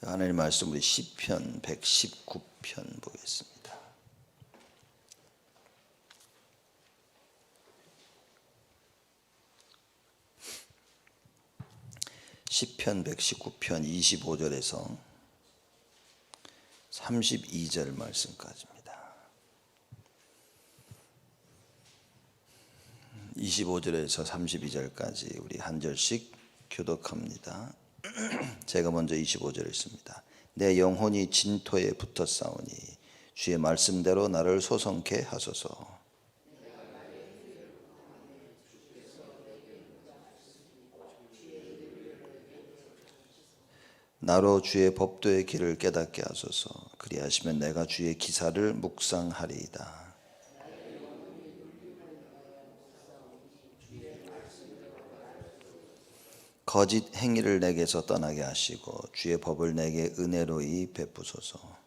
하나님 말씀 우리 시편 119편 보겠습니다. 시편 119편 25절에서 32절 말씀까지입니다. 25절에서 32절까지 우리 한 절씩 교독합니다. 제가 먼저 25절 읽습니다. 내 영혼이 진토에 붙었사오니 주의 말씀대로 나를 소성케 하소서. 나로 주의 법도의 길을 깨닫게 하소서. 그리하시면 내가 주의 기사를 묵상하리이다. 거짓 행위를 내게서 떠나게 하시고 주의 법을 내게 은혜로이 베푸소서.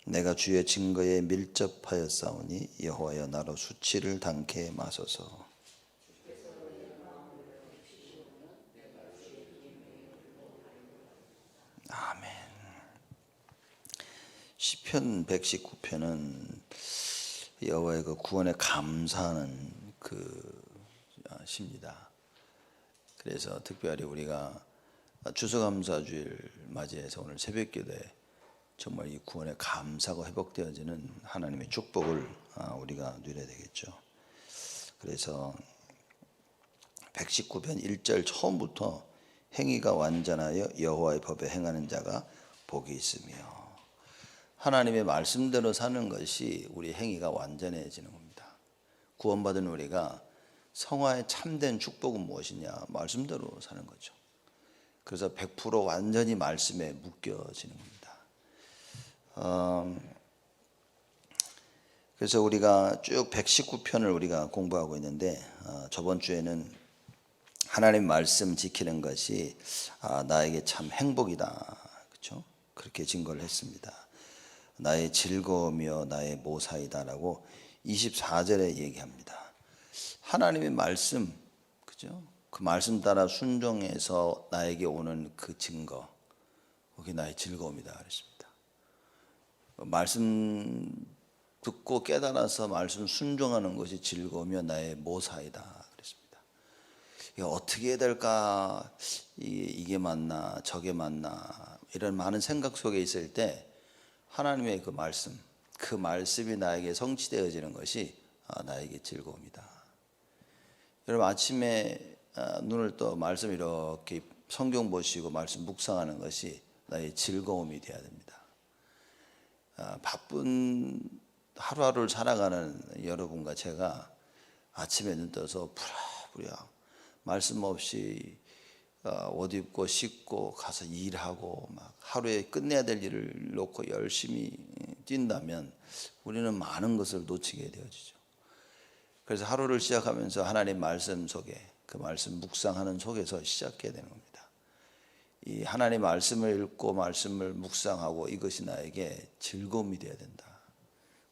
내가 주의 증거에 밀접하였사오니 여호와여 나로 수치를 당케 마소서. 아멘. 시편 119편은 여호와의 그 구원에 감사하는 그 시입니다. 그래서 특별히 우리가 추수감사주일 맞이해서 오늘 새벽기도에 정말 이 구원에 감사가 회복되어지는 하나님의 축복을 우리가 누려야 되겠죠. 그래서 119편 1절 처음부터 행위가 완전하여 여호와의 법에 행하는 자가 복이 있으며, 하나님의 말씀대로 사는 것이 우리 행위가 완전해지는 겁니다. 구원받은 우리가 성화의 참된 축복은 무엇이냐? 말씀대로 사는 거죠. 그래서 100% 완전히 말씀에 묶여지는 겁니다. 그래서 우리가 쭉 119편을 우리가 공부하고 있는데, 저번 주에는 하나님 말씀 지키는 것이 나에게 참 행복이다, 그렇죠? 그렇게 증거를 했습니다. 나의 즐거움이요 나의 모사이다라고 24절에 얘기합니다. 하나님의 말씀, 그죠? 그 말씀 따라 순종해서 나에게 오는 그 증거, 그게 나의 즐거움이다 그랬습니다. 말씀 듣고 깨달아서 말씀 순종하는 것이 즐거움이요 나의 모사이다 그랬습니다. 어떻게 해야 될까? 이게 맞나 저게 맞나 이런 많은 생각 속에 있을 때 하나님의 그 말씀, 그 말씀이 나에게 성취되어지는 것이 나에게 즐거움이다. 여러분 아침에 눈을 떠 말씀 이렇게 성경 보시고 말씀 묵상하는 것이 나의 즐거움이 되어야 됩니다. 바쁜 하루하루를 살아가는 여러분과 제가 아침에 눈 떠서 부랴부랴 말씀 없이 옷 입고 씻고 가서 일하고 막 하루에 끝내야 될 일을 놓고 열심히 뛴다면 우리는 많은 것을 놓치게 되어지죠. 그래서 하루를 시작하면서 하나님 말씀 속에, 그 말씀 묵상하는 속에서 시작해야 되는 겁니다. 이 하나님 말씀을 읽고 말씀을 묵상하고 이것이 나에게 즐거움이 되어야 된다.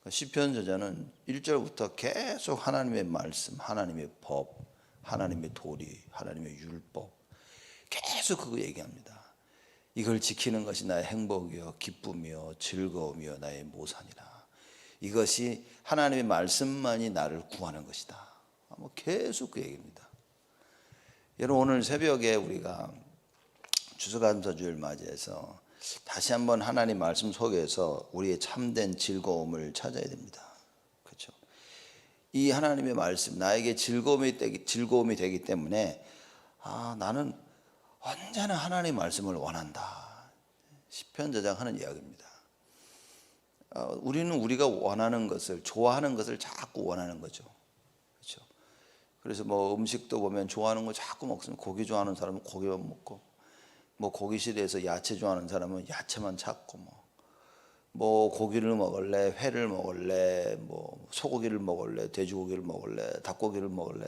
시편 저자는 1절부터 계속 하나님의 말씀, 하나님의 법, 하나님의 도리, 하나님의 율법 계속 그거 얘기합니다. 이걸 지키는 것이 나의 행복이요 기쁨이요 즐거움이요 나의 모산이라. 이것이 하나님의 말씀만이 나를 구하는 것이다. 계속 그 얘기입니다. 여러분 오늘 새벽에 우리가 추수감사주일 맞이해서 다시 한번 하나님 말씀 속에서 우리의 참된 즐거움을 찾아야 됩니다. 그렇죠? 이 하나님의 말씀 나에게 즐거움이 되기 때문에 나는 언제나 하나님의 말씀을 원한다. 시편 저자가 하는 이야기입니다. 우리는 우리가 원하는 것을, 좋아하는 것을 자꾸 원하는 거죠. 그렇죠? 그래서 음식도 보면 좋아하는 거 자꾸 먹으면, 고기 좋아하는 사람은 고기만 먹고, 고기 싫어해서 야채 좋아하는 사람은 야채만 찾고, 고기를 먹을래, 회를 먹을래, 소고기를 먹을래, 돼지고기를 먹을래, 닭고기를 먹을래,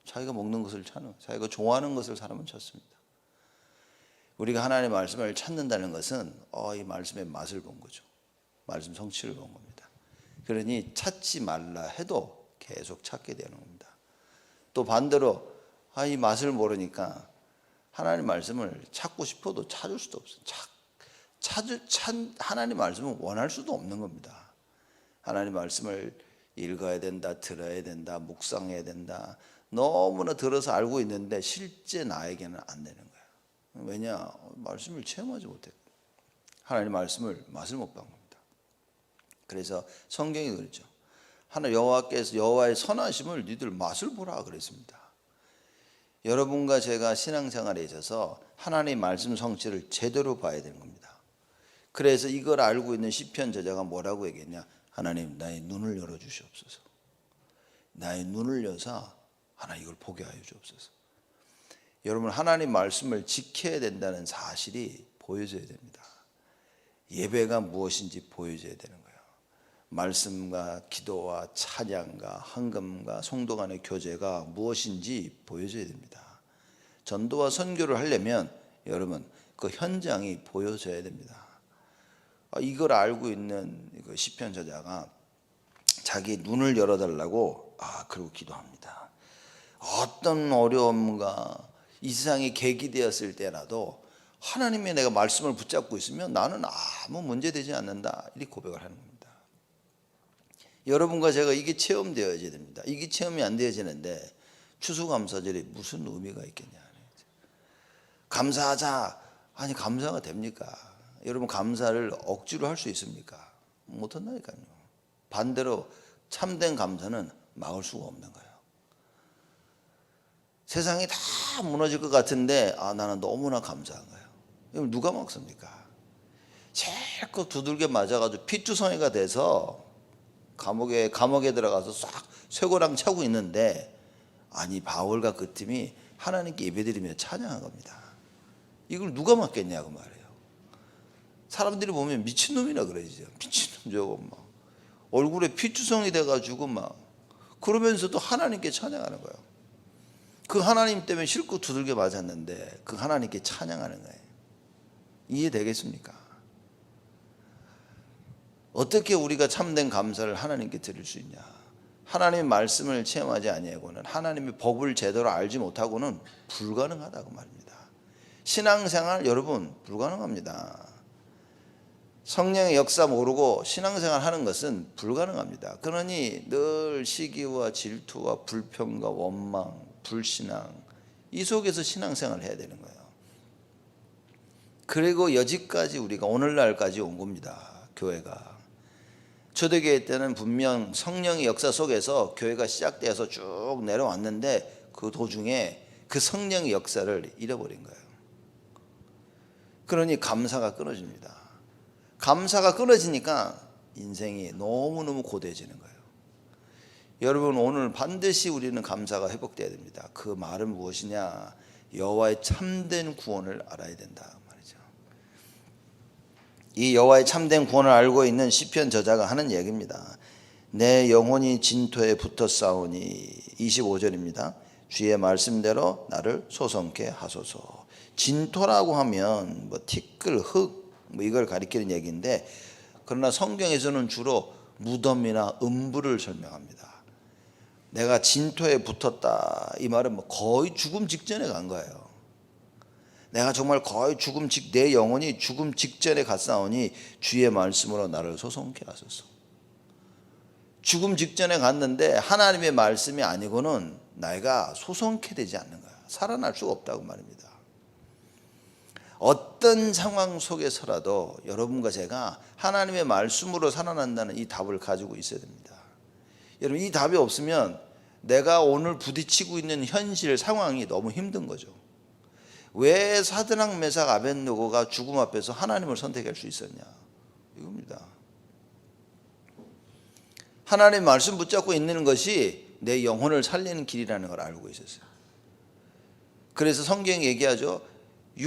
자기가 먹는 것을 찾는, 자기가 좋아하는 것을 사람은 찾습니다. 우리가 하나님의 말씀을 찾는다는 것은 이 말씀의 맛을 본 거죠. 말씀 성취를 본 겁니다. 그러니 찾지 말라 해도 계속 찾게 되는 겁니다. 또 반대로 이 맛을 모르니까 하나님 말씀을 찾고 싶어도 찾을 수도 없어요. 하나님 말씀은 원할 수도 없는 겁니다. 하나님 말씀을 읽어야 된다, 들어야 된다, 묵상해야 된다. 너무나 들어서 알고 있는데 실제 나에게는 안 되는 거예요. 왜냐? 말씀을 체험하지 못해. 하나님 말씀을 맛을 못 본 겁니다. 그래서 성경이 그랬죠. 여호와께서 여호와의 선하심을 니들 맛을 보라 그랬습니다. 여러분과 제가 신앙생활에 있어서 하나님의 말씀 성취를 제대로 봐야 되는 겁니다. 그래서 이걸 알고 있는 시편 저자가 뭐라고 얘기했냐? 하나님 나의 눈을 열어주시옵소서. 나의 눈을 여사 하나님 이걸 보게 하여 주옵소서. 여러분 하나님 말씀을 지켜야 된다는 사실이 보여져야 됩니다. 예배가 무엇인지 보여줘야 되는 거예요. 말씀과 기도와 찬양과 헌금과 성도 간의 교제가 무엇인지 보여줘야 됩니다. 전도와 선교를 하려면 여러분 그 현장이 보여져야 됩니다. 이걸 알고 있는 시편 저자가 자기 눈을 열어달라고 그러고 기도합니다. 어떤 어려움과 이 세상이 계기되었을 때라도 하나님의 내가 말씀을 붙잡고 있으면 나는 아무 문제되지 않는다 이렇게 고백을 하는 겁니다. 여러분과 제가 이게 체험되어야 됩니다. 이게 체험이 안 되어지는데 추수감사절이 무슨 의미가 있겠냐. 감사하자. 아니 감사가 됩니까? 여러분 감사를 억지로 할 수 있습니까? 못한다니까요. 반대로 참된 감사는 막을 수가 없는 거예요. 세상이 다 무너질 것 같은데 나는 너무나 감사한 거예요. 이걸 누가 막습니까? 실컷 두들겨 맞아가지고 피투성이가 돼서 감옥에 들어가서 싹 쇠고랑 차고 있는데 바울과 그 팀이 하나님께 예배드리며 찬양한 겁니다. 이걸 누가 막겠냐고 말해요. 사람들이 보면 미친놈이라 그러죠. 미친놈 저거 막 얼굴에 피투성이 돼가지고 막 그러면서도 하나님께 찬양하는 거예요. 그 하나님 때문에 실컷 두들겨 맞았는데 그 하나님께 찬양하는 거예요. 이해되겠습니까? 어떻게 우리가 참된 감사를 하나님께 드릴 수 있냐? 하나님의 말씀을 체험하지 아니하고는 하나님의 법을 제대로 알지 못하고는 불가능하다고 말입니다. 신앙생활 여러분 불가능합니다. 성령의 역사 모르고 신앙생활 하는 것은 불가능합니다. 그러니 늘 시기와 질투와 불평과 원망, 불신앙 이 속에서 신앙생활을 해야 되는 거예요. 그리고 여지까지 우리가 오늘날까지 온 겁니다. 교회가 초대교회 때는 분명 성령의 역사 속에서 교회가 시작되어서 쭉 내려왔는데 그 도중에 그 성령의 역사를 잃어버린 거예요. 그러니 감사가 끊어집니다. 감사가 끊어지니까 인생이 너무너무 고대해지는 거예요. 여러분 오늘 반드시 우리는 감사가 회복돼야 됩니다. 그 말은 무엇이냐? 여호와의 참된 구원을 알아야 된다 말이죠. 이 여호와의 참된 구원을 알고 있는 시편 저자가 하는 얘기입니다. 내 영혼이 진토에 붙어 싸우니 25절입니다. 주의 말씀대로 나를 소성케 하소서. 진토라고 하면 티끌, 흙 이걸 가리키는 얘기인데 그러나 성경에서는 주로 무덤이나 음부를 설명합니다. 내가 진토에 붙었다 이 말은 거의 죽음 직전에 간 거예요. 내가 정말 거의 내 영혼이 죽음 직전에 갔사오니 주의 말씀으로 나를 소성케 하소서. 죽음 직전에 갔는데 하나님의 말씀이 아니고는 내가 소성케 되지 않는 거야. 살아날 수가 없다고 말입니다. 어떤 상황 속에서라도 여러분과 제가 하나님의 말씀으로 살아난다는 이 답을 가지고 있어야 됩니다. 여러분 이 답이 없으면 내가 오늘 부딪히고 있는 현실 상황이 너무 힘든 거죠. 왜 사드락 메삭 아벳느고가 죽음 앞에서 하나님을 선택할 수 있었냐 이겁니다. 하나님의 말씀 붙잡고 있는 것이 내 영혼을 살리는 길이라는 걸 알고 있었어요. 그래서 성경이 얘기하죠. 이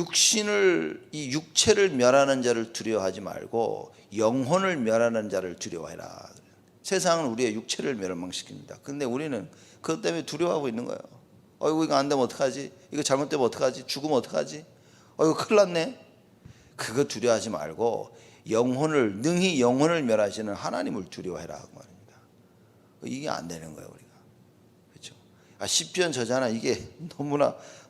육체를 멸하는 자를 두려워하지 말고 영혼을 멸하는 자를 두려워해라. 세상은 우리의 육체를 멸망시킵니다. 근데 우리는 그것 때문에 두려워하고 있는 거예요. 이거 안 되면 어떡하지? 이거 잘못되면 어떡하지? 죽으면 어떡하지? 이거 큰일 났네. 그거 두려워하지 말고 능히 영혼을 멸하시는 하나님을 두려워해라 그 말입니다. 이게 안 되는 거예요 우리가. 그렇죠? 시편 저자는 이게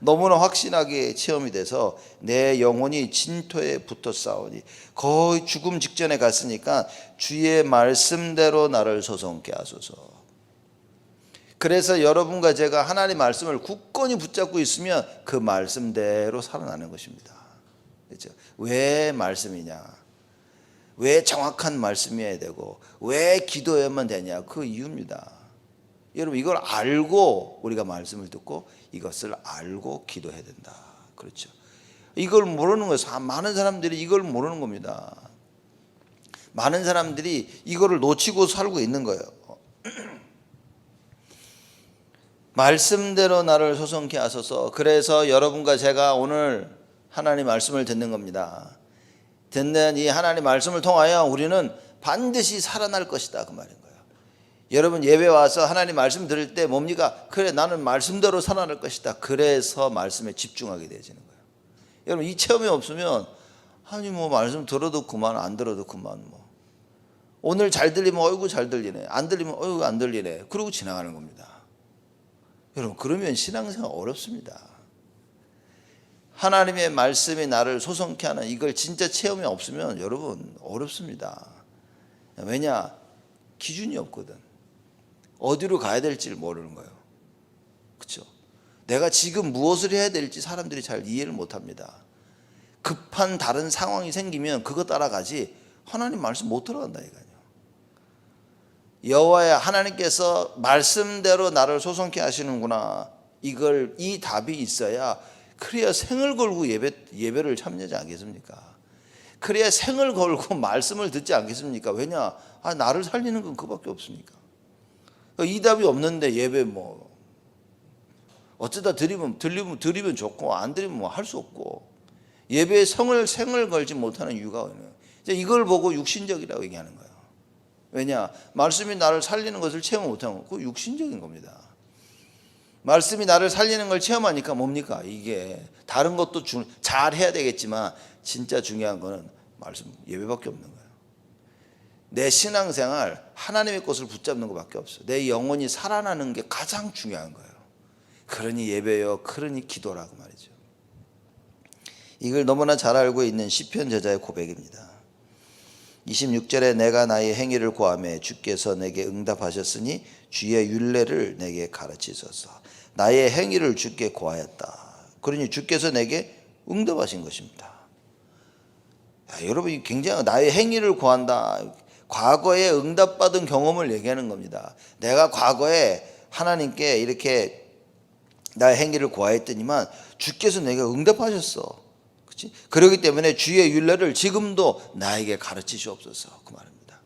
너무나 확신하게 체험이 돼서 내 영혼이 진토에 붙어 싸우니 거의 죽음 직전에 갔으니까 주의 말씀대로 나를 소성케 하소서. 그래서 여러분과 제가 하나님의 말씀을 굳건히 붙잡고 있으면 그 말씀대로 살아나는 것입니다. 그렇죠? 왜 말씀이냐? 왜 정확한 말씀이어야 되고 왜 기도해야만 되냐? 그 이유입니다. 여러분 이걸 알고 우리가 말씀을 듣고 이것을 알고 기도해야 된다. 그렇죠? 이걸 모르는 거예요. 많은 사람들이 이걸 모르는 겁니다. 많은 사람들이 이거를 놓치고 살고 있는 거예요. 말씀대로 나를 소성케 하소서. 그래서 여러분과 제가 오늘 하나님 말씀을 듣는 겁니다. 듣는 이 하나님 말씀을 통하여 우리는 반드시 살아날 것이다 그 말인 거예요. 여러분 예배 와서 하나님 말씀 들을 때 뭡니까? 그래 나는 말씀대로 살아날 것이다. 그래서 말씀에 집중하게 되어지는 거예요. 여러분 이 체험이 없으면 아니 뭐 말씀 들어도 그만 안 들어도 그만 뭐 오늘 잘 들리면 어이구 잘 들리네 안 들리면 어이구 안 들리네 그러고 지나가는 겁니다. 여러분 그러면 신앙생활 어렵습니다. 하나님의 말씀이 나를 소성케 하는 이걸 진짜 체험이 없으면 여러분 어렵습니다. 왜냐? 기준이 없거든. 어디로 가야 될지를 모르는 거예요. 그렇죠? 내가 지금 무엇을 해야 될지 사람들이 잘 이해를 못합니다. 급한 다른 상황이 생기면 그거 따라가지 하나님 말씀 못 들어간다니까요. 여호와야 하나님께서 말씀대로 나를 소성케 하시는구나. 이 답이 있어야 그래야 생을 걸고 예배를 참여하지 않겠습니까? 그래야 생을 걸고 말씀을 듣지 않겠습니까? 왜냐? 나를 살리는 건 그밖에 없으니까. 이 답이 없는데 예배 뭐 어쩌다 드리면 좋고 안 드리면 뭐 할 수 없고 예배에 생을 걸지 못하는 이유가 뭐냐면 이걸 보고 육신적이라고 얘기하는 거예요. 왜냐? 말씀이 나를 살리는 것을 체험 못하는 거 그거 육신적인 겁니다. 말씀이 나를 살리는 걸 체험하니까 뭡니까? 이게 다른 것도 잘 해야 되겠지만 진짜 중요한 거는 말씀 예배밖에 없는 거예요. 내 신앙생활 하나님의 것을 붙잡는 것밖에 없어요. 내 영혼이 살아나는 게 가장 중요한 거예요. 그러니 예배요, 그러니 기도라고 말이죠. 이걸 너무나 잘 알고 있는 시편 저자의 고백입니다. 26절에 내가 나의 행위를 고하매 주께서 내게 응답하셨으니 주의 율례를 내게 가르치소서. 나의 행위를 주께 고하였다. 그러니 주께서 내게 응답하신 것입니다. 여러분 굉장히 나의 행위를 구한다. 과거에 응답받은 경험을 얘기하는 겁니다. 내가 과거에 하나님께 이렇게 나의 행위를 구하였더니만 주께서 내게 응답하셨어. 그렇지? 그렇기 때문에 주의 율례를 지금도 나에게 가르치시옵소서 그 말입니다.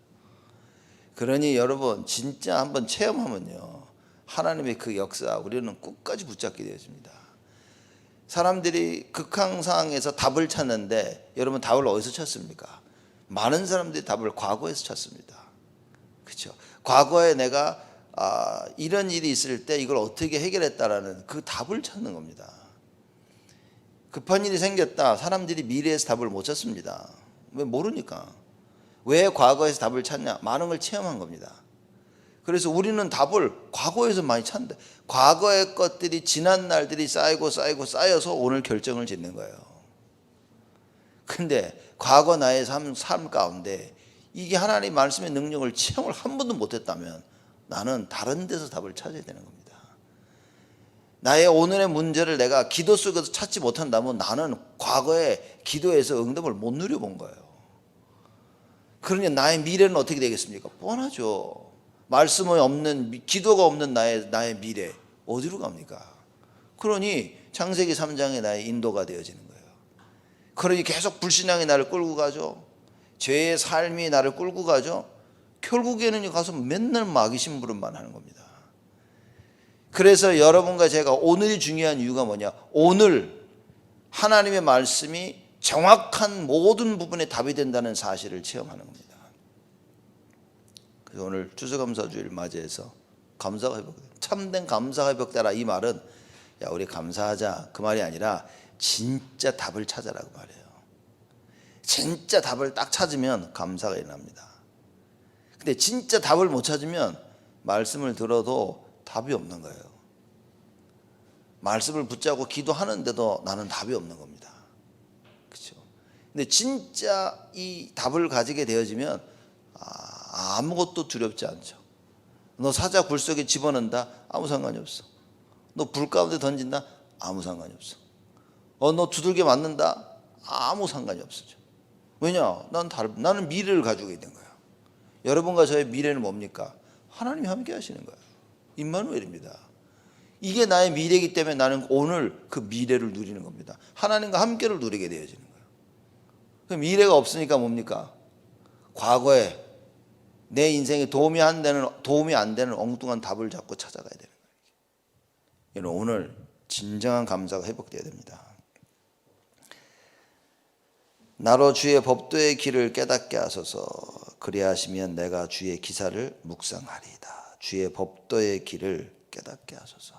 그러니 여러분 진짜 한번 체험하면요. 하나님의 그 역사 우리는 끝까지 붙잡게 되어집니다. 사람들이 극한 상황에서 답을 찾는데 여러분 답을 어디서 찾습니까? 많은 사람들이 답을 과거에서 찾습니다. 그렇죠? 과거에 내가 이런 일이 있을 때 이걸 어떻게 해결했다라는 그 답을 찾는 겁니다. 급한 일이 생겼다. 사람들이 미래에서 답을 못 찾습니다. 왜? 모르니까. 왜 과거에서 답을 찾냐? 많은 걸 체험한 겁니다. 그래서 우리는 답을 과거에서 많이 찾는데 과거의 것들이 지난 날들이 쌓여서 오늘 결정을 짓는 거예요. 근데 과거 나의 삶 가운데 이게 하나님 말씀의 능력을 체험을 한 번도 못했다면 나는 다른 데서 답을 찾아야 되는 겁니다. 나의 오늘의 문제를 내가 기도 속에서 찾지 못한다면 나는 과거에 기도에서 응답을 못 누려본 거예요. 그러니 나의 미래는 어떻게 되겠습니까? 뻔하죠. 말씀이 없는, 기도가 없는 나의 미래 어디로 갑니까? 그러니 창세기 3장에 나의 인도가 되어지는 거예요. 그러니 계속 불신앙이 나를 끌고 가죠. 죄의 삶이 나를 끌고 가죠. 결국에는 가서 맨날 마귀 심부름만 하는 겁니다. 그래서 여러분과 제가 오늘이 중요한 이유가 뭐냐? 오늘 하나님의 말씀이 정확한 모든 부분에 답이 된다는 사실을 체험하는 겁니다. 그래서 오늘 추수감사주일 맞이해서 감사가 회복돼. 참된 감사가 회복되라 이 말은 야 우리 감사하자 그 말이 아니라 진짜 답을 찾아라고 말해요. 진짜 답을 딱 찾으면 감사가 일어납니다. 근데 진짜 답을 못 찾으면 말씀을 들어도 답이 없는 거예요. 말씀을 붙잡고 기도하는데도 나는 답이 없는 겁니다. 그렇죠? 근데 진짜 이 답을 가지게 되어지면 아무것도 두렵지 않죠. 너 사자 굴 속에 집어넣는다? 아무 상관이 없어. 너 불 가운데 던진다? 아무 상관이 없어. 너 두들겨 맞는다? 아무 상관이 없어져. 왜냐? 나는 미래를 가지고 있는 거야. 여러분과 저의 미래는 뭡니까? 하나님이 함께 하시는 거예요. 임마누엘입니다. 이게 나의 미래이기 때문에 나는 오늘 그 미래를 누리는 겁니다. 하나님과 함께를 누리게 되어지는 거예요. 그 미래가 없으니까 뭡니까? 과거에 내 인생에 도움이 안 되는 엉뚱한 답을 잡고 찾아가야 되는 거예요. 여러분, 오늘 진정한 감사가 회복되어야 됩니다. 나로 주의 법도의 길을 깨닫게 하소서. 그리하시면 내가 주의 기사를 묵상하리이다. 주의 법도의 길을 깨닫게 하소서.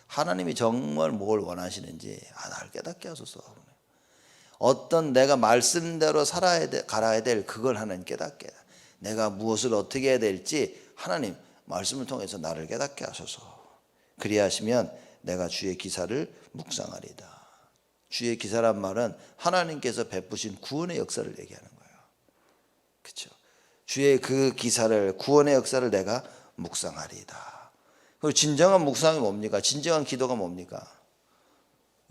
하나님이 정말 뭘 원하시는지 나를 깨닫게 하소서. 어떤 내가 말씀대로 갈아야 될 그걸 하나님 깨닫게, 내가 무엇을 어떻게 해야 될지 하나님 말씀을 통해서 나를 깨닫게 하소서. 그리하시면 내가 주의 기사를 묵상하리이다. 주의 기사란 말은 하나님께서 베푸신 구원의 역사를 얘기하는 거예요. 그렇죠? 주의 그 기사를, 구원의 역사를 내가 묵상하리이다. 그리고 진정한 묵상이 뭡니까? 진정한 기도가 뭡니까?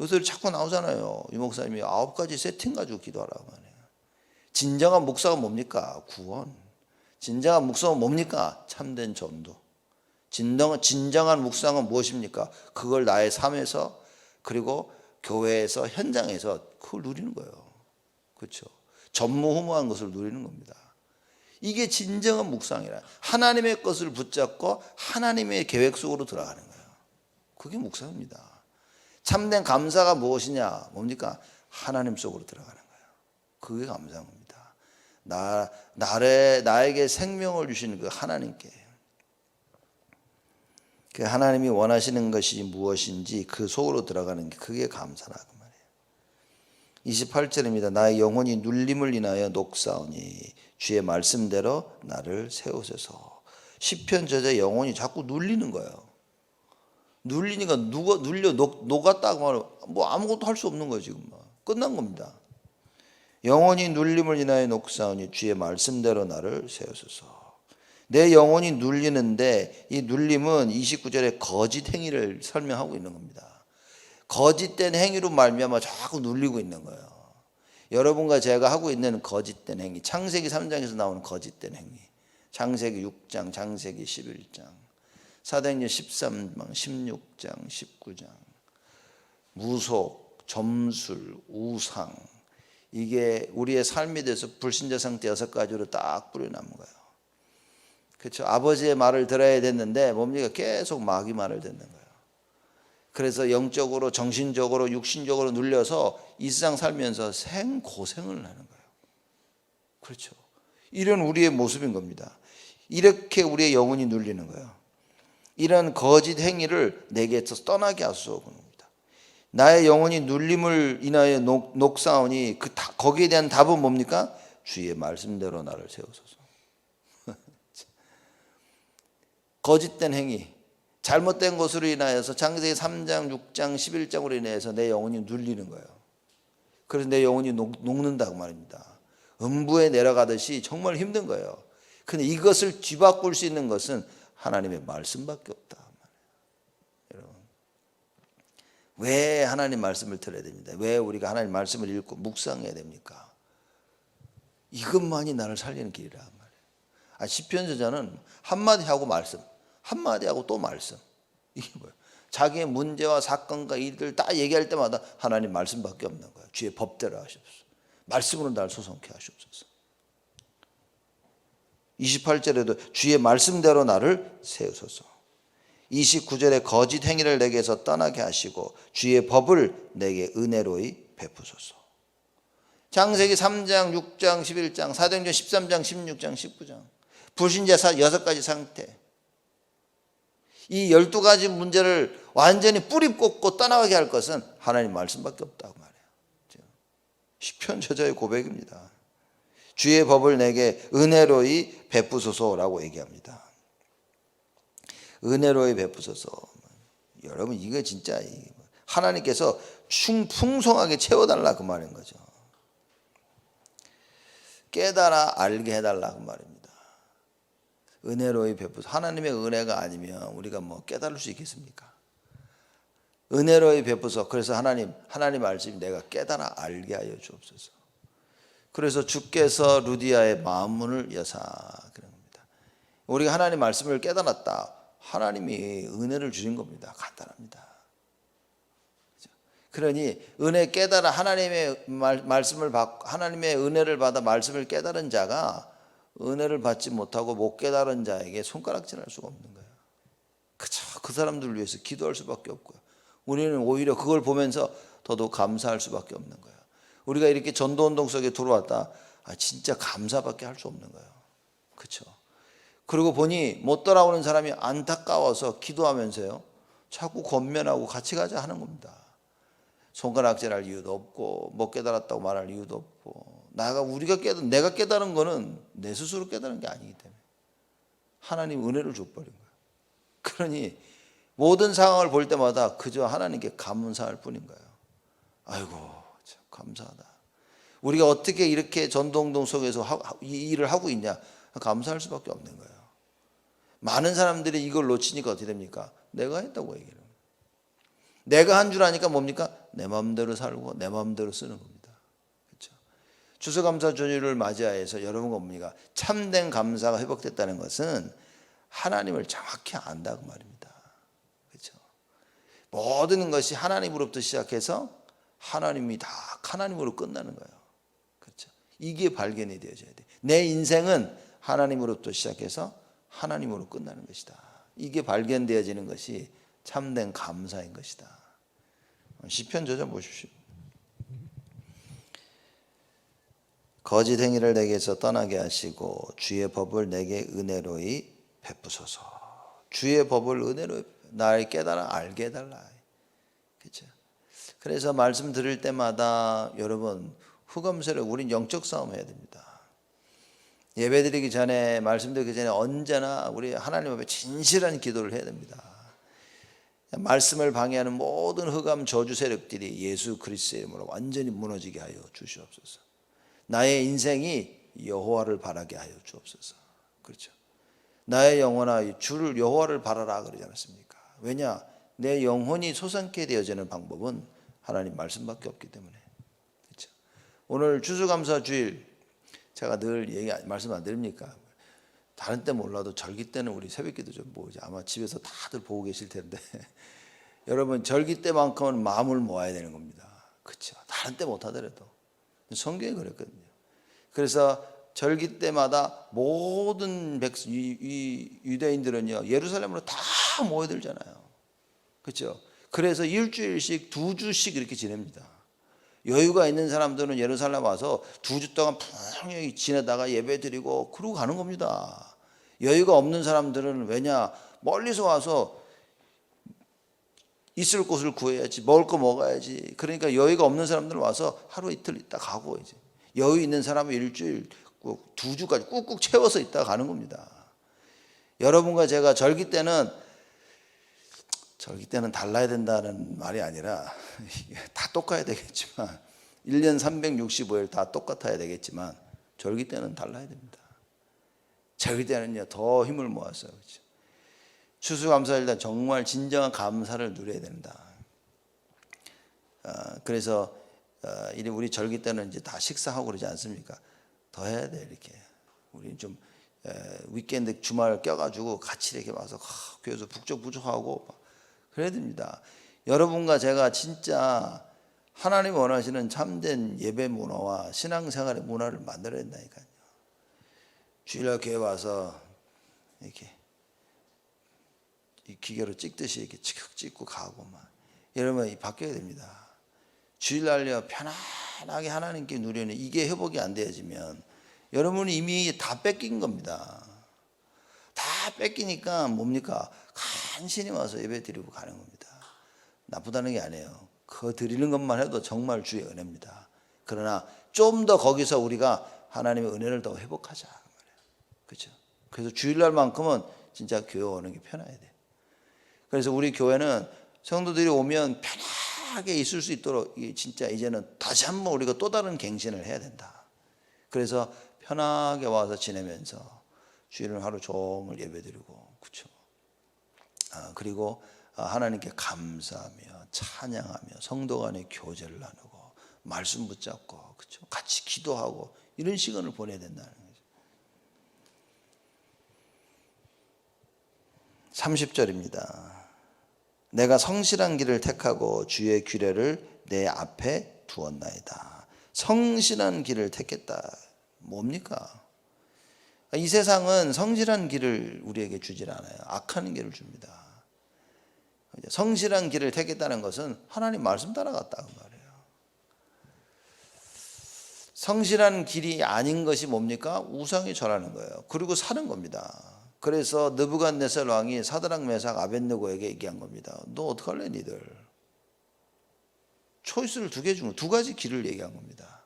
요새 자꾸 나오잖아요. 이 목사님이 9가지 세팅 가지고 기도하라고 하네요. 진정한 묵상은 뭡니까? 구원. 진정한 묵상은 뭡니까? 참된 전도. 진정한 묵상은 무엇입니까? 그걸 나의 삶에서, 그리고 교회에서, 현장에서 그걸 누리는 거예요. 그렇죠? 전무후무한 것을 누리는 겁니다. 이게 진정한 묵상이라. 하나님의 것을 붙잡고 하나님의 계획 속으로 들어가는 거예요. 그게 묵상입니다. 참된 감사가 무엇이냐? 뭡니까? 하나님 속으로 들어가는 거예요. 그게 감사한 겁니다. 나에게 생명을 주시는 그 하나님께, 그 하나님이 원하시는 것이 무엇인지 그 속으로 들어가는 게, 그게 감사라고 말해요. 28절입니다. 나의 영혼이 눌림을 인하여 녹사오니 주의 말씀대로 나를 세우소서. 시편 저자의 영혼이 자꾸 눌리는 거예요. 눌리니까 녹았다고 하면 뭐 아무것도 할 수 없는 거예요. 지금 끝난 겁니다. 영혼이 눌림을 인하여 녹사오니 주의 말씀대로 나를 세우소서. 내 영혼이 눌리는데, 이 눌림은 29절에 거짓 행위를 설명하고 있는 겁니다. 거짓된 행위로 말미암아 자꾸 눌리고 있는 거예요. 여러분과 제가 하고 있는 거짓된 행위, 창세기 3장에서 나오는 거짓된 행위, 창세기 6장, 창세기 11장, 사도행전 13장, 16장, 19장, 무속, 점술, 우상, 이게 우리의 삶에 대해서 불신자 상태 6가지로 딱 뿌려놓은 거예요. 그렇죠? 아버지의 말을 들어야 됐는데 뭡니까? 계속 마귀 말을 듣는 거예요. 그래서 영적으로, 정신적으로, 육신적으로 눌려서 이 세상 살면서 생고생을 하는 거예요. 그렇죠? 이런 우리의 모습인 겁니다. 이렇게 우리의 영혼이 눌리는 거예요. 이런 거짓 행위를 내게서 떠나게 하소서. 나의 영혼이 눌림을 인하여 녹사오니 거기에 대한 답은 뭡니까? 주의 말씀대로 나를 세우소서. 거짓된 행위, 잘못된 것으로 인하여서 창세기 3장, 6장, 11장으로 인해서 내 영혼이 눌리는 거예요. 그래서 내 영혼이 녹는다고 말입니다. 음부에 내려가듯이 정말 힘든 거예요. 근데 이것을 뒤바꿀 수 있는 것은 하나님의 말씀밖에 없다. 여러분, 왜 하나님 말씀을 들어야 됩니다? 왜 우리가 하나님 말씀을 읽고 묵상해야 됩니까? 이것만이 나를 살리는 길이라 말이에요. 시편 저자는 한마디 하고 말씀, 한마디 하고 또 말씀. 이게 뭐예요? 자기의 문제와 사건과 일들 다 얘기할 때마다 하나님 말씀밖에 없는 거예요. 주의 법대로 하시옵소서. 말씀으로 나를 소송케 하시옵소서. 28절에도 주의 말씀대로 나를 세우소서. 29절에 거짓 행위를 내게서 떠나게 하시고 주의 법을 내게 은혜로이 베푸소서. 창세기 3장, 6장, 11장, 사도행전 13장, 16장, 19장. 불신자 6가지 상태. 이 12가지 문제를 완전히 뿌리 뽑고 떠나가게 할 것은 하나님 말씀밖에 없다고 말해요. 시편 저자의 고백입니다. 주의 법을 내게 은혜로이 베푸소서라고 얘기합니다. 은혜로이 베푸소서. 여러분, 이거 진짜 하나님께서 풍성하게 채워달라 그 말인 거죠. 깨달아 알게 해달라 그 말입니다. 은혜로이 베푸소. 하나님의 은혜가 아니면 우리가 뭐 깨달을 수 있겠습니까? 은혜로이 베푸소. 그래서 하나님 말씀이 내가 깨달아 알게 하여 주옵소서. 그래서 주께서 루디아의 마음 문을 여사 그런 겁니다. 우리가 하나님 말씀을 깨달았다. 하나님이 은혜를 주신 겁니다. 간단합니다. 그러니 은혜 깨달아 하나님의 말씀을 받고 하나님의 은혜를 받아 말씀을 깨달은 자가 은혜를 받지 못하고 못 깨달은 자에게 손가락질할 수가 없는 거예요. 그쵸? 그 사람들을 위해서 기도할 수밖에 없고요. 우리는 오히려 그걸 보면서 더더욱 감사할 수밖에 없는 거예요. 우리가 이렇게 전도운동 속에 들어왔다. 진짜 감사밖에 할 수 없는 거예요. 그렇죠? 그리고 보니 못 돌아오는 사람이 안타까워서 기도하면서요. 자꾸 권면하고 같이 가자 하는 겁니다. 손가락질할 이유도 없고 못 깨달았다고 말할 이유도 없고 내가 깨달은 거는 내 스스로 깨달은 게 아니기 때문에 하나님 은혜를 줘버린 거예요. 그러니 모든 상황을 볼 때마다 그저 하나님께 감사할 뿐인 거예요. 아이고 참 감사하다. 우리가 어떻게 이렇게 전도운동 속에서 이 일을 하고 있냐 감사할 수밖에 없는 거예요. 많은 사람들이 이걸 놓치니까 어떻게 됩니까? 내가 했다고 얘기를 해요. 내가 한 줄 아니까 뭡니까? 내 마음대로 살고 내 마음대로 쓰는 겁니다. 그렇죠? 추수감사 주일을 맞이하여서 여러분과 뭡니까? 참된 감사가 회복됐다는 것은 하나님을 정확히 안다 그 말입니다. 그렇죠? 모든 것이 하나님으로부터 시작해서 하나님이 다 하나님으로 끝나는 거예요. 그렇죠? 이게 발견이 되어져야 돼. 내 인생은 하나님으로부터 시작해서 하나님으로 끝나는 것이다. 이게 발견되어지는 것이 참된 감사인 것이다. 시편 저자 보십시오. 거짓 행위를 내게서 떠나게 하시고 주의 법을 내게 은혜로이 베푸소서. 주의 법을 은혜로이 날 깨달아 알게 해달라. 그렇죠? 그래서 말씀 들을 때마다 여러분 후검스레 우린 영적 싸움 해야 됩니다. 예배드리기 전에 말씀드리기 전에 언제나 우리 하나님 앞에 진실한 기도를 해야 됩니다. 말씀을 방해하는 모든 흑암 저주 세력들이 예수 그리스도의 이름으로 완전히 무너지게 하여 주시옵소서. 나의 인생이 여호와를 바라게 하여 주옵소서. 그렇죠? 나의 영혼아 주를 여호와를 바라라 그러지 않았습니까? 왜냐? 내 영혼이 솟아나게 되어지는 방법은 하나님 말씀밖에 없기 때문에. 그렇죠? 오늘 추수감사 주일 제가 늘 말씀 안 드립니까? 다른 때 몰라도 절기 때는 우리 새벽기도 좀 모으죠. 아마 집에서 다들 보고 계실 텐데 여러분 절기 때만큼은 마음을 모아야 되는 겁니다. 그렇죠? 다른 때 못하더라도 성경이 그랬거든요. 그래서 절기 때마다 모든 유대인들은요 예루살렘으로 다 모여들잖아요. 그렇죠? 그래서 일주일씩 2주씩 이렇게 지냅니다. 여유가 있는 사람들은 예루살렘 와서 2주 동안 풍성히 지내다가 예배드리고 그러고 가는 겁니다. 여유가 없는 사람들은 왜냐? 멀리서 와서 있을 곳을 구해야지, 먹을 거 먹어야지. 그러니까 여유가 없는 사람들은 와서 하루 이틀 있다 가고 이제 여유 있는 사람은 일주일 2주까지 꾹꾹 채워서 있다 가는 겁니다. 여러분과 제가 절기 때는 달라야 된다는 말이 아니라 다 똑같아야 되겠지만 1년 365일 다 똑같아야 되겠지만 절기 때는 달라야 됩니다. 절기 때는요 더 힘을 모아서 그렇죠? 추수감사일 정말 진정한 감사를 누려야 된다. 그래서 우리 절기 때는 이제 다 식사하고 그러지 않습니까? 더 해야 돼 이렇게. 우리 좀 위켄드 주말 껴가지고 같이 이렇게 와서 교회에서 북적북적하고 그래야 됩니다. 여러분과 제가 진짜 하나님 원하시는 참된 예배 문화와 신앙생활의 문화를 만들어야 된다니까요. 주일날 교회 와서 이렇게 이 기계로 찍듯이 이렇게 찍고 가고 막 여러분 바뀌어야 됩니다. 주일날요 편안하게 하나님께 누리는 이게 회복이 안 되어지면 여러분이 이미 다 뺏긴 겁니다. 다 뺏기니까 뭡니까? 간신히 와서 예배 드리고 가는 겁니다. 나쁘다는 게 아니에요. 그거 드리는 것만 해도 정말 주의 은혜입니다. 그러나 좀 더 거기서 우리가 하나님의 은혜를 더 회복하자 말이에요. 그렇죠? 그래서 주일날만큼은 진짜 교회 오는 게 편해야 돼. 그래서 우리 교회는 성도들이 오면 편하게 있을 수 있도록 진짜 이제는 다시 한번 우리가 또 다른 갱신을 해야 된다. 그래서 편하게 와서 지내면서 주일은 하루 종일 예배드리고, 그렇죠. 그리고 하나님께 감사하며 찬양하며 성도 간의 교제를 나누고 말씀 붙잡고, 그렇죠. 같이 기도하고 이런 시간을 보내야 된다는 거죠. 30절입니다. 내가 성실한 길을 택하고 주의 규례를 내 앞에 두었나이다. 성실한 길을 택했다. 뭡니까? 이 세상은 성실한 길을 우리에게 주질 않아요. 악한 길을 줍니다. 성실한 길을 택했다는 것은 하나님 말씀 따라갔다 그 말이에요. 성실한 길이 아닌 것이 뭡니까? 우상에 절하는 거예요. 그리고 사는 겁니다. 그래서 느부갓네살 왕이 사드락 메삭 아벳느고에게 얘기한 겁니다. 너 어떡할래 니들? 초이스를 두 개 준, 두 가지 길을 얘기한 겁니다.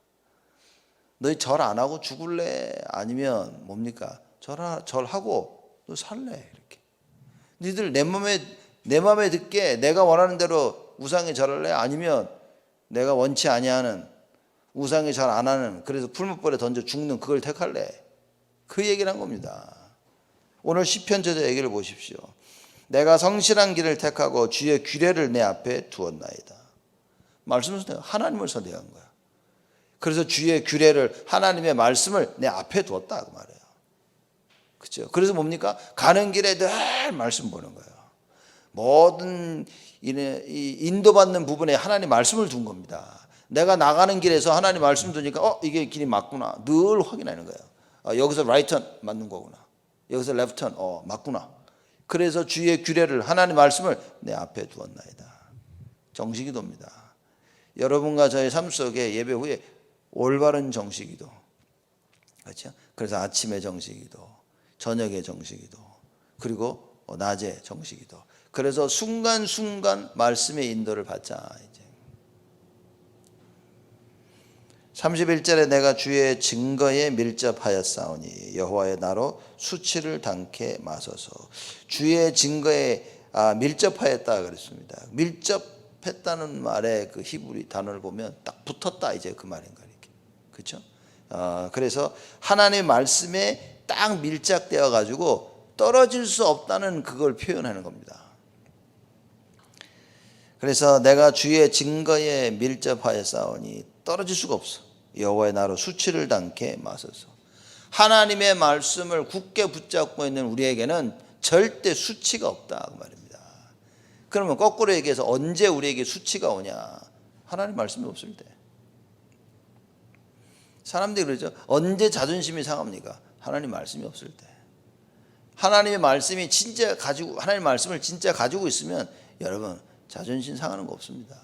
너희 절 안 하고 죽을래? 아니면 뭡니까? 절하고 너 살래? 이렇게. 니들 내 맘에 듣게 내가 원하는 대로 우상에 절할래? 아니면 내가 원치 아니하는 우상에 절 안 하는, 그래서 풀무불에 던져 죽는 그걸 택할래? 그 얘기를 한 겁니다. 오늘 시편 저자 얘기를 보십시오. 내가 성실한 길을 택하고 주의 규례를 내 앞에 두었나이다. 말씀을 선택한, 하나님을 선택한 거야. 그래서 주의 규례를, 하나님의 말씀을 내 앞에 두었다 그 말이에요. 그렇죠? 그래서 뭡니까? 가는 길에 늘 말씀 보는 거예요. 모든 인도받는 부분에 하나님 말씀을 둔 겁니다. 내가 나가는 길에서 하나님 말씀 두니까 이게 길이 맞구나 늘 확인하는 거예요. 여기서 라이트 턴 맞는 거구나, 여기서 레프트 턴 맞구나. 그래서 주의 규례를, 하나님 말씀을 내 앞에 두었나이다. 정식기도입니다. 여러분과 저의 삶 속에 예배 후에 올바른 정식기도, 그렇죠? 그래서 아침에 정식기도, 저녁에 정식기도, 그리고 낮에 정식기도. 그래서 순간순간 말씀의 인도를 받자. 이제 31절에 내가 주의 증거에 밀접하였사오니 여호와의 나로 수치를 당케 마소서. 주의 증거에 밀접하였다 그랬습니다. 밀접했다는 말의 그 히브리 단어를 보면 딱 붙었다 이제 그 말인가 이렇게. 그렇죠? 그래서 하나님의 말씀에 딱 밀착되어 가지고 떨어질 수 없다는 그걸 표현하는 겁니다. 그래서 내가 주의 증거에 밀접하였사오니 떨어질 수가 없어. 여호와의 나로 수치를 당케 마소서. 하나님의 말씀을 굳게 붙잡고 있는 우리에게는 절대 수치가 없다 그 말입니다. 그러면 거꾸로 얘기해서 언제 우리에게 수치가 오냐? 하나님 말씀이 없을 때. 사람들이 그러죠. 언제 자존심이 상합니까? 하나님 말씀이 없을 때. 하나님의 말씀이 진짜 가지고, 하나님의 말씀을 진짜 가지고 있으면 여러분 자존심 상하는 거 없습니다.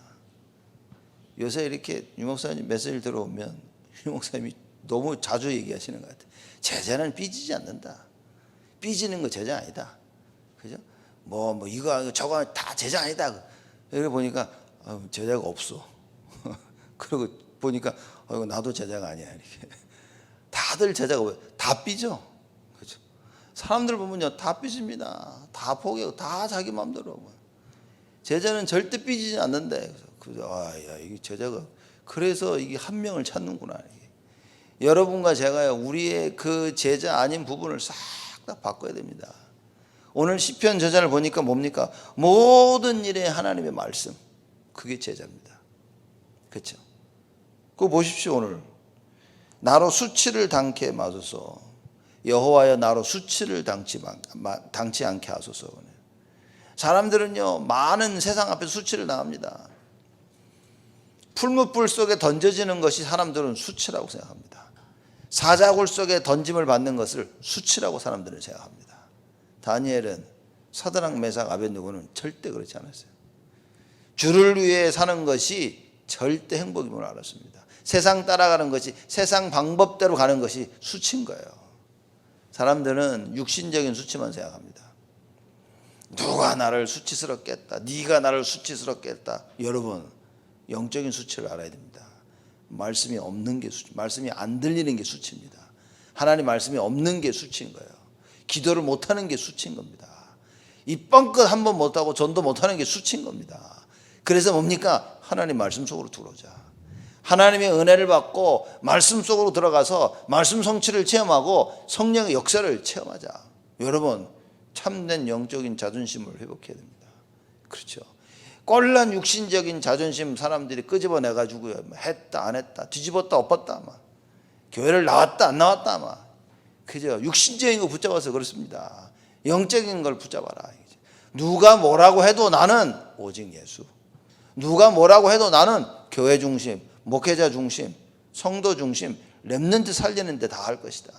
요새 이렇게 유 목사님 메시지를 들어오면 유 목사님이 너무 자주 얘기하시는 것 같아요. 제자는 삐지지 않는다. 삐지는 거 제자 아니다. 그죠? 이거 저거 다 제자 아니다. 여기 보니까 제자가 없어. 그리고 보니까 이거 나도 제자가 아니야 이렇게. 다들 제자가 다 삐져. 그죠? 사람들 보면요 다 삐집니다. 다 포기하고 다 자기 마음대로. 제자는 절대 삐지지 않는데. 그래서 이게 제자가, 그래서 이게 한 명을 찾는구나. 이게. 여러분과 제가요 우리의 그 제자 아닌 부분을 싹 다 바꿔야 됩니다. 오늘 시편 저자를 보니까 뭡니까? 모든 일에 하나님의 말씀, 그게 제자입니다. 그렇죠? 그거 보십시오. 오늘 나로 수치를 당케 마소서. 여호와여 나로 수치를 당치 않게 하소서. 사람들은요 많은 세상 앞에 수치를 당합니다. 풀무불 속에 던져지는 것이 사람들은 수치라고 생각합니다. 사자굴 속에 던짐을 받는 것을 수치라고 사람들은 생각합니다. 다니엘은, 사드락 메삭 아벳느고는 절대 그렇지 않았어요. 주를 위해 사는 것이 절대 행복임을 알았습니다. 세상 따라가는 것이, 세상 방법대로 가는 것이 수치인 거예요. 사람들은 육신적인 수치만 생각합니다. 누가 나를 수치스럽게 했다, 네가 나를 수치스럽게 했다. 여러분 영적인 수치를 알아야 됩니다. 말씀이 없는 게 수치, 말씀이 안 들리는 게 수치입니다. 하나님 말씀이 없는 게 수치인 거예요. 기도를 못하는 게 수치인 겁니다. 입 뻥끗 한 번 못하고 전도 못하는 게 수치인 겁니다. 그래서 뭡니까? 하나님 말씀 속으로 들어오자. 하나님의 은혜를 받고 말씀 속으로 들어가서 말씀 성취를 체험하고 성령의 역사를 체험하자. 여러분, 참된 영적인 자존심을 회복해야 됩니다. 그렇죠. 꼴난 육신적인 자존심 사람들이 끄집어내가지고요, 했다 안 했다, 뒤집었다 엎었다, 막 교회를 나왔다 안 나왔다, 막 그죠. 육신적인 거 붙잡아서 그렇습니다. 영적인 걸 붙잡아라. 누가 뭐라고 해도 나는 오직 예수. 누가 뭐라고 해도 나는 교회 중심, 목회자 중심, 성도 중심, 렘넌트 살리는 데 다 할 것이다.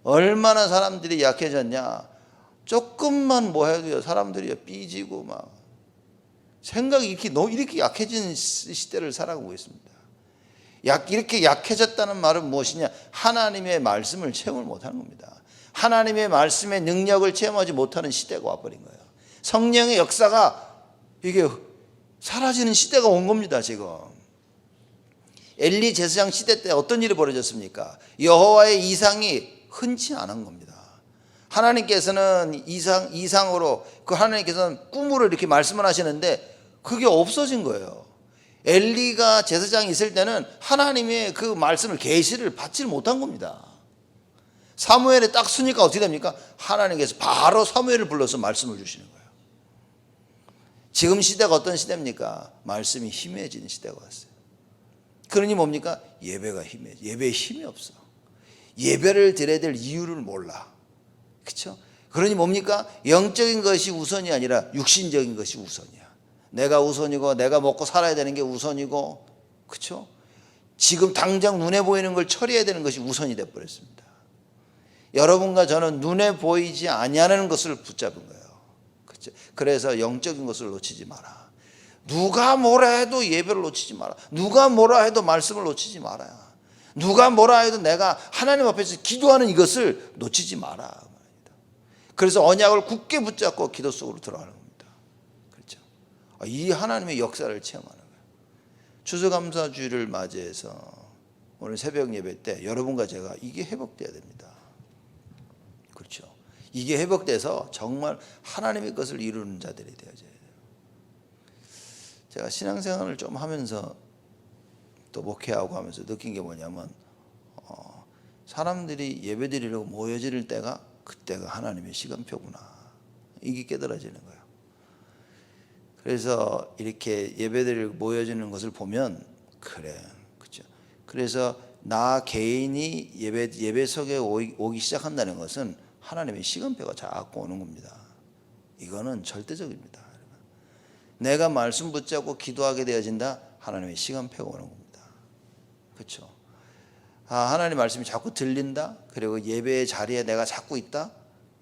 얼마나 사람들이 약해졌냐. 조금만 뭐 해도요, 사람들이 삐지고 막 생각이 이렇게 약해진 시대를 살아가고 있습니다. 이렇게 약해졌다는 말은 무엇이냐? 하나님의 말씀을 체험을 못하는 겁니다. 하나님의 말씀의 능력을 체험하지 못하는 시대가 와버린 거예요. 성령의 역사가 이게 사라지는 시대가 온 겁니다. 지금 엘리 제사장 시대 때 어떤 일이 벌어졌습니까? 여호와의 이상이 흔치 않은 겁니다. 하나님께서는 이상으로 하나님께서는 꿈으로 이렇게 말씀을 하시는데 그게 없어진 거예요. 엘리가 제사장이 있을 때는 하나님의 그 말씀을 계시를 받지 못한 겁니다. 사무엘에 딱 쓰니까 어떻게 됩니까? 하나님께서 바로 사무엘을 불러서 말씀을 주시는 거예요. 지금 시대가 어떤 시대입니까? 말씀이 희미해지는 시대가 왔어요. 그러니 뭡니까? 예배가 희미해져. 예배에 힘이 없어. 예배를 드려야 될 이유를 몰라. 그렇죠? 그러니 뭡니까? 영적인 것이 우선이 아니라 육신적인 것이 우선이야. 내가 우선이고 내가 먹고 살아야 되는 게 우선이고, 그렇죠? 지금 당장 눈에 보이는 걸 처리해야 되는 것이 우선이 되어 버렸습니다. 여러분과 저는 눈에 보이지 아니하는 것을 붙잡은 거예요. 그렇죠? 그래서 영적인 것을 놓치지 마라. 누가 뭐라 해도 예배를 놓치지 마라. 누가 뭐라 해도 말씀을 놓치지 말아야. 누가 뭐라 해도 내가 하나님 앞에서 기도하는 이것을 놓치지 마라. 그래서 언약을 굳게 붙잡고 기도 속으로 들어가는 겁니다. 그렇죠? 이 하나님의 역사를 체험하는 거예요. 추수감사주일을 맞이해서 오늘 새벽 예배 때 여러분과 제가 이게 회복돼야 됩니다. 그렇죠? 이게 회복돼서 정말 하나님의 것을 이루는 자들이 되어져야 돼요. 제가 신앙생활을 좀 하면서 또 목회하고 하면서 느낀 게 뭐냐면 사람들이 예배드리려고 모여질 때가 그때가 하나님의 시간표구나. 이게 깨달아지는 거예요. 그래서 이렇게 예배드리려고 모여지는 것을 보면 그래, 그렇죠. 그래서 나 개인이 예배석에 오기 시작한다는 것은 하나님의 시간표가 자꾸 오는 겁니다. 이거는 절대적입니다. 내가 말씀 붙잡고 기도하게 되어진다. 하나님의 시간표가 오는 겁니다. 그렇죠? 하나님 말씀이 자꾸 들린다. 그리고 예배의 자리에 내가 자꾸 있다.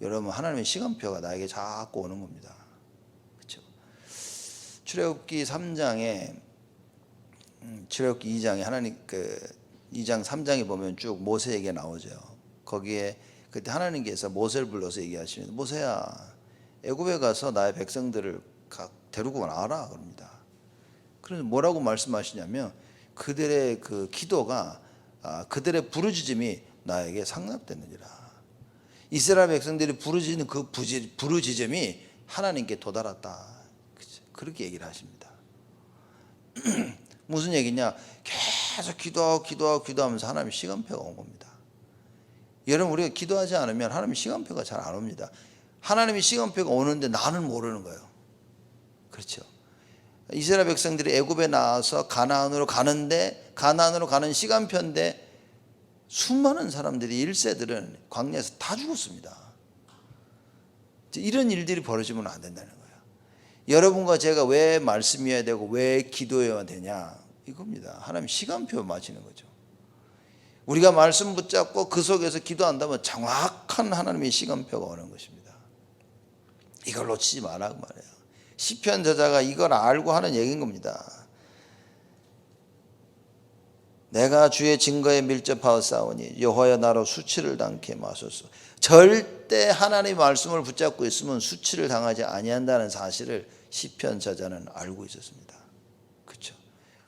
여러분, 하나님의 시간표가 나에게 자꾸 오는 겁니다. 그렇죠? 출애굽기 3장에 출애굽기 2장에 하나님 2장 3장에 보면 쭉 모세 얘기가 나오죠. 거기에 그때 하나님께서 모세를 불러서 얘기하시면서 모세야, 애굽에 가서 나의 백성들을 데리고 나와라 그럽니다. 그래서 뭐라고 말씀하시냐면 그들의 그 기도가 그들의 부르짖음이 나에게 상납되느니라. 이스라엘 백성들이 부르짖는 그 부르짖음이 하나님께 도달했다. 그렇게 얘기를 하십니다. 무슨 얘기냐? 계속 기도하면서 하나님의 시간표가 온 겁니다. 여러분, 우리가 기도하지 않으면 하나님의 시간표가 잘 안 옵니다. 하나님의 시간표가 오는데 나는 모르는 거예요. 그렇죠? 이스라엘 백성들이 애굽에 나와서 가나안으로 가는 시간표인데 수많은 사람들이 1세들은 광야에서 다 죽었습니다. 이런 일들이 벌어지면 안 된다는 거예요. 여러분과 제가 왜 말씀이어야 되고 왜 기도해야 되냐, 이겁니다. 하나님 시간표 맞추는 거죠. 우리가 말씀 붙잡고 그 속에서 기도한다면 정확한 하나님의 시간표가 오는 것입니다. 이걸 놓치지 말라고 말해요. 시편 저자가 이걸 알고 하는 얘기인 겁니다. 내가 주의 증거에 밀접하였사오니 여호와여 나로 수치를 당케 마소서. 절대 하나님의 말씀을 붙잡고 있으면 수치를 당하지 아니한다는 사실을 시편 저자는 알고 있었습니다. 그렇죠?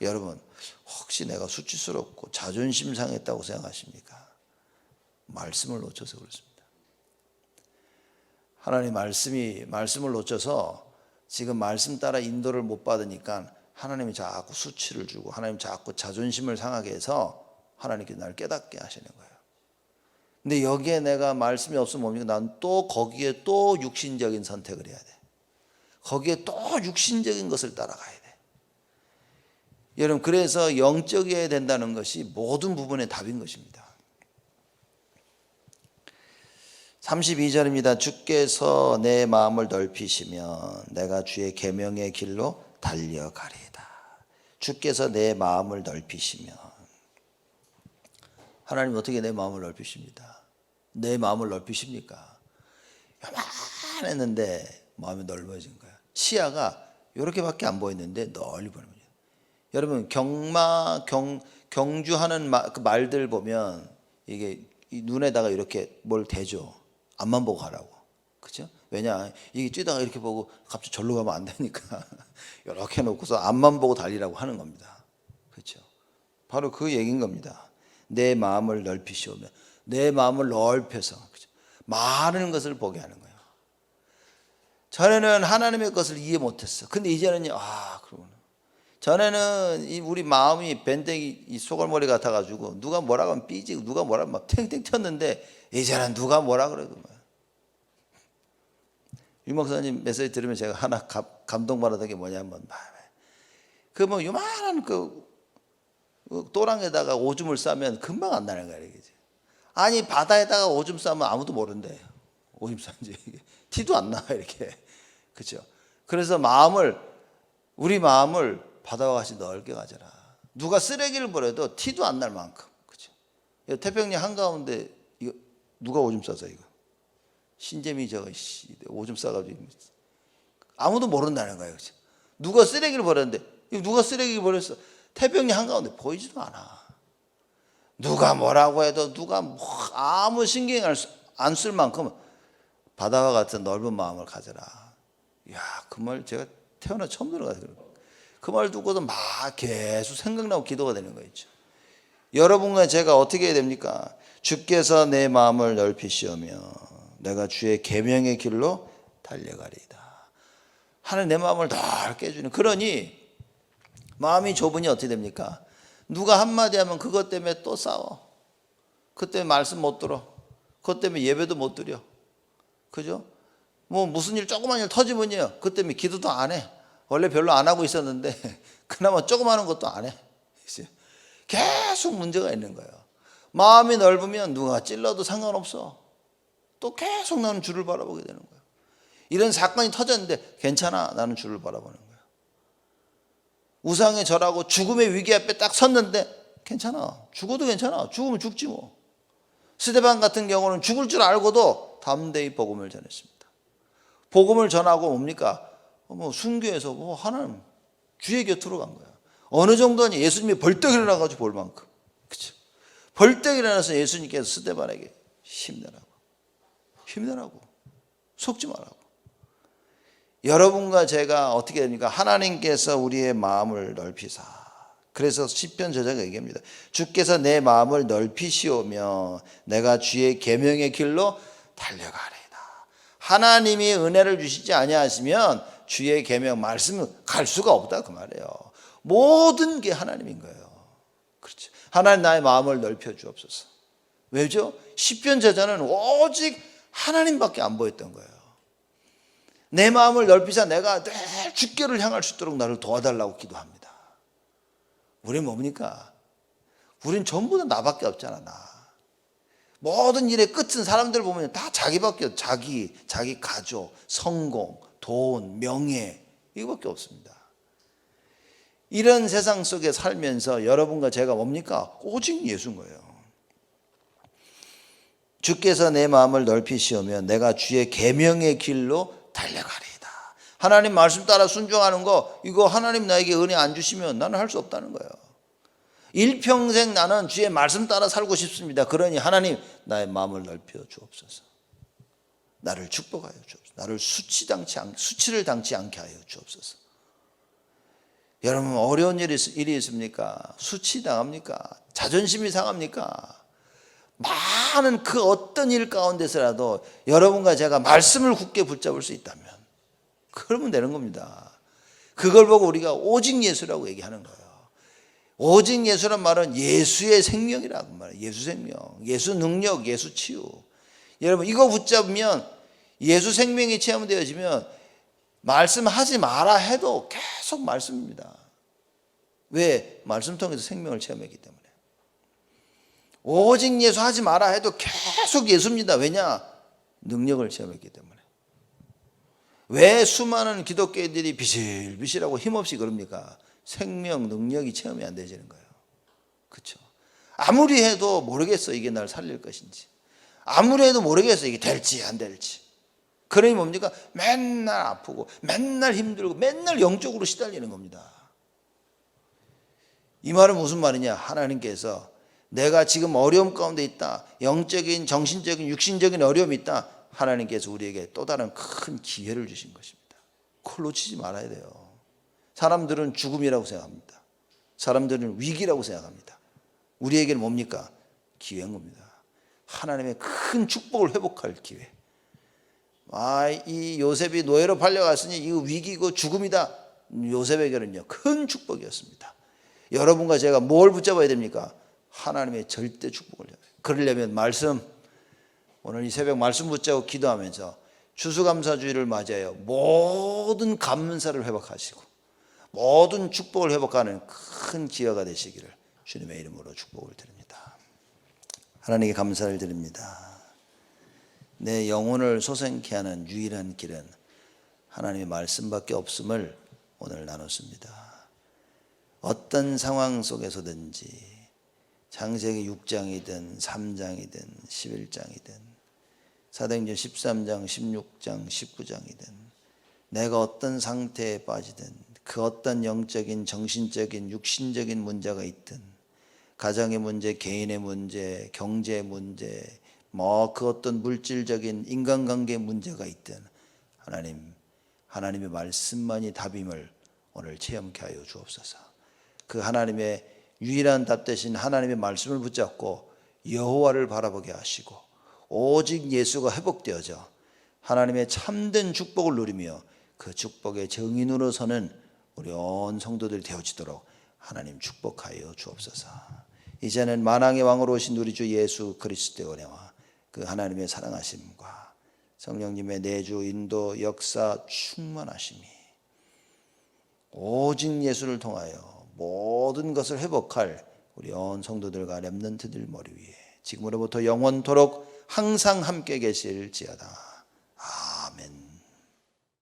여러분, 혹시 내가 수치스럽고 자존심 상했다고 생각하십니까? 말씀을 놓쳐서 그렇습니다. 하나님 말씀을 놓쳐서 지금 말씀 따라 인도를 못 받으니까 하나님이 자꾸 수치를 주고 하나님 자꾸 자존심을 상하게 해서 하나님께 나를 깨닫게 하시는 거예요. 근데 여기에 내가 말씀이 없으면 뭡니까? 난 또 거기에 또 육신적인 선택을 해야 돼. 거기에 또 육신적인 것을 따라가야 돼. 여러분, 그래서 영적이어야 된다는 것이 모든 부분의 답인 것입니다. 32절입니다. 주께서 내 마음을 넓히시면 내가 주의 계명의 길로 달려가리이다. 주께서 내 마음을 넓히시면, 하나님 어떻게 내 마음을 넓히십니다. 내 마음을 넓히십니까? 요만했는데 마음이 넓어진 거야. 시야가 이렇게밖에 안 보이는데 넓이 보이는 거예요. 여러분, 경주하는 그 말들 보면 이게 눈에다가 이렇게 뭘 대죠. 앞만 보고 가라고. 그죠? 왜냐, 이게 뛰다가 이렇게 보고 갑자기 절로 가면 안 되니까 이렇게 놓고서 앞만 보고 달리라고 하는 겁니다. 그렇죠? 바로 그 얘기인 겁니다. 내 마음을 넓히시오면, 내 마음을 넓혀서, 그렇죠? 많은 것을 보게 하는 거예요. 전에는 하나님의 것을 이해 못했어. 근데 이제는요, 그러구나. 전에는 우리 마음이 밴댕이 소갈머리 같아가지고 누가 뭐라고 하면 삐지고 누가 뭐라고 하면 막 탱탱 튀었는데, 이제는 누가 뭐라 그래도 유 목사님 메시지 들으면 제가 하나 감동받았던 게 뭐냐면, 그 뭐 요만한 그 또랑에다가 오줌을 싸면 금방 안 나는 거야. 아니, 바다에다가 오줌 싸면 아무도 모른대. 오줌 싼지 티도 안 나, 이렇게. 그렇죠? 그래서 우리 마음을 바다와 같이 넓게 가져라. 누가 쓰레기를 버려도 티도 안 날 만큼. 그렇죠? 태평양 한가운데 이거 누가 오줌 싸서 이거 신재미 저거 오줌 싸가지고 아무도 모른다는 거예요. 그렇죠? 누가 쓰레기를 버렸는데, 누가 쓰레기를 버렸어? 태평양 한가운데 보이지도 않아. 누가 뭐라고 해도 누가 아무 신경 안 쓸 만큼 바다와 같은 넓은 마음을 가져라. 이야, 그 말 제가 태어나 처음 들어가서 그 말 듣고도 막 계속 생각나고 기도가 되는 거 있죠. 여러분과 제가 어떻게 해야 됩니까? 주께서 내 마음을 넓히시오며 내가 주의 계명의 길로 달려가리이다. 하나님 내 마음을 넓게 해주는, 그러니 마음이 좁으니 어떻게 됩니까? 누가 한마디 하면 그것 때문에 또 싸워. 그것 때문에 말씀 못 들어. 그것 때문에 예배도 못 드려. 그죠? 뭐 무슨 일, 조그만 일 터지면요, 그것 때문에 기도도 안 해. 원래 별로 안 하고 있었는데 그나마 조그마한 것도 안 해. 계속 문제가 있는 거예요. 마음이 넓으면 누가 찔러도 상관없어. 또 계속 나는 주를 바라보게 되는 거예요. 이런 사건이 터졌는데 괜찮아, 나는 주를 바라보는 거예요. 우상에 절하고 죽음의 위기 앞에 딱 섰는데 괜찮아, 죽어도 괜찮아, 죽으면 죽지 뭐. 스데반 같은 경우는 죽을 줄 알고도 담대히 복음을 전했습니다. 복음을 전하고 뭡니까? 순교해서 하나님 주의 곁으로 간 거야. 어느 정도는 예수님이 벌떡 일어나가지고 볼 만큼. 그렇죠? 벌떡 일어나서 예수님께서 스데반에게 힘내라고 속지 말라고. 여러분과 제가 어떻게 됩니까? 하나님께서 우리의 마음을 넓히사. 그래서 시편 저자가 얘기합니다. 주께서 내 마음을 넓히시오며 내가 주의 계명의 길로 달려가리이다. 하나님이 은혜를 주시지 아니하시면 주의 계명 말씀은 갈 수가 없다, 그 말이에요. 모든 게 하나님인 거예요. 그렇죠? 하나님 나의 마음을 넓혀 주옵소서. 왜죠? 시편 저자는 오직 하나님밖에 안 보였던 거예요. 내 마음을 넓히자 내가 늘 주께를 향할 수 있도록 나를 도와달라고 기도합니다. 우린 뭡니까? 우린 전부 다 나밖에 없잖아, 나. 모든 일의 끝은 사람들 보면 다 자기밖에 없어. 자기 가족, 성공, 돈, 명예, 이거밖에 없습니다. 이런 세상 속에 살면서 여러분과 제가 뭡니까? 오직 예수인 거예요. 주께서 내 마음을 넓히시오며 내가 주의 계명의 길로 달려가리이다. 하나님 말씀 따라 순종하는 거, 이거 하나님 나에게 은혜 안 주시면 나는 할 수 없다는 거예요. 일평생 나는 주의 말씀 따라 살고 싶습니다. 그러니 하나님 나의 마음을 넓혀 주옵소서. 나를 축복하여 주옵소서. 나를 수치를 당치 않게 하여 주옵소서. 여러분, 어려운 일이 있습니까? 수치당합니까? 자존심이 상합니까? 많은 그 어떤 일 가운데서라도 여러분과 제가 말씀을 굳게 붙잡을 수 있다면 그러면 되는 겁니다. 그걸 보고 우리가 오직 예수라고 얘기하는 거예요. 오직 예수란 말은 예수의 생명이라고 말해요. 예수 생명, 예수 능력, 예수 치유. 여러분 이거 붙잡으면 예수 생명이 체험되어지면 말씀하지 마라 해도 계속 말씀입니다. 왜? 말씀 통해서 생명을 체험했기 때문에. 오직 예수 하지 마라 해도 계속 예수입니다. 왜냐? 능력을 체험했기 때문에. 왜 수많은 기독교인들이 비실비실하고 힘없이 그럽니까? 생명, 능력이 체험이 안 되지는 거예요. 그렇죠? 아무리 해도 모르겠어 이게 날 살릴 것인지. 아무리 해도 모르겠어 이게 될지 안 될지. 그러니 뭡니까? 맨날 아프고 맨날 힘들고 맨날 영적으로 시달리는 겁니다. 이 말은 무슨 말이냐? 하나님께서 내가 지금 어려움 가운데 있다. 영적인, 정신적인, 육신적인 어려움이 있다. 하나님께서 우리에게 또 다른 큰 기회를 주신 것입니다. 그걸 놓치지 말아야 돼요. 사람들은 죽음이라고 생각합니다. 사람들은 위기라고 생각합니다. 우리에게는 뭡니까? 기회인 겁니다. 하나님의 큰 축복을 회복할 기회. 이 요셉이 노예로 팔려갔으니 이거 위기고 죽음이다. 요셉에게는요 큰 축복이었습니다. 여러분과 제가 뭘 붙잡아야 됩니까? 하나님의 절대 축복을 잡아요. 그러려면 말씀, 오늘 이 새벽 말씀 붙잡고 기도하면서 추수감사주의를 맞이하여 모든 감사를 회복하시고 모든 축복을 회복하는 큰 기회가 되시기를 주님의 이름으로 축복을 드립니다. 하나님께 감사를 드립니다. 내 영혼을 소생케 하는 유일한 길은 하나님의 말씀밖에 없음을 오늘 나눴습니다. 어떤 상황 속에서든지 창세기 6장이든 3장이든 11장이든 사도행전 13장, 16장, 19장이든 내가 어떤 상태에 빠지든 그 어떤 영적인, 정신적인, 육신적인 문제가 있든 가정의 문제, 개인의 문제, 경제의 문제, 그 어떤 물질적인 인간관계의 문제가 있든 하나님의 말씀만이 답임을 오늘 체험케 하여 주옵소서. 그 하나님의 유일한 답 대신 하나님의 말씀을 붙잡고 여호와를 바라보게 하시고 오직 예수가 회복되어져 하나님의 참된 축복을 누리며 그 축복의 정인으로 서는 우리 온 성도들이 되어지도록 하나님 축복하여 주옵소서. 이제는 만왕의 왕으로 오신 우리 주 예수 그리스도의 은혜와 그 하나님의 사랑하심과 성령님의 내주 인도 역사 충만하심이 오직 예수를 통하여 모든 것을 회복할 우리 온 성도들과 렘넌트들 머리 위에 지금으로부터 영원토록 항상 함께 계실지어다.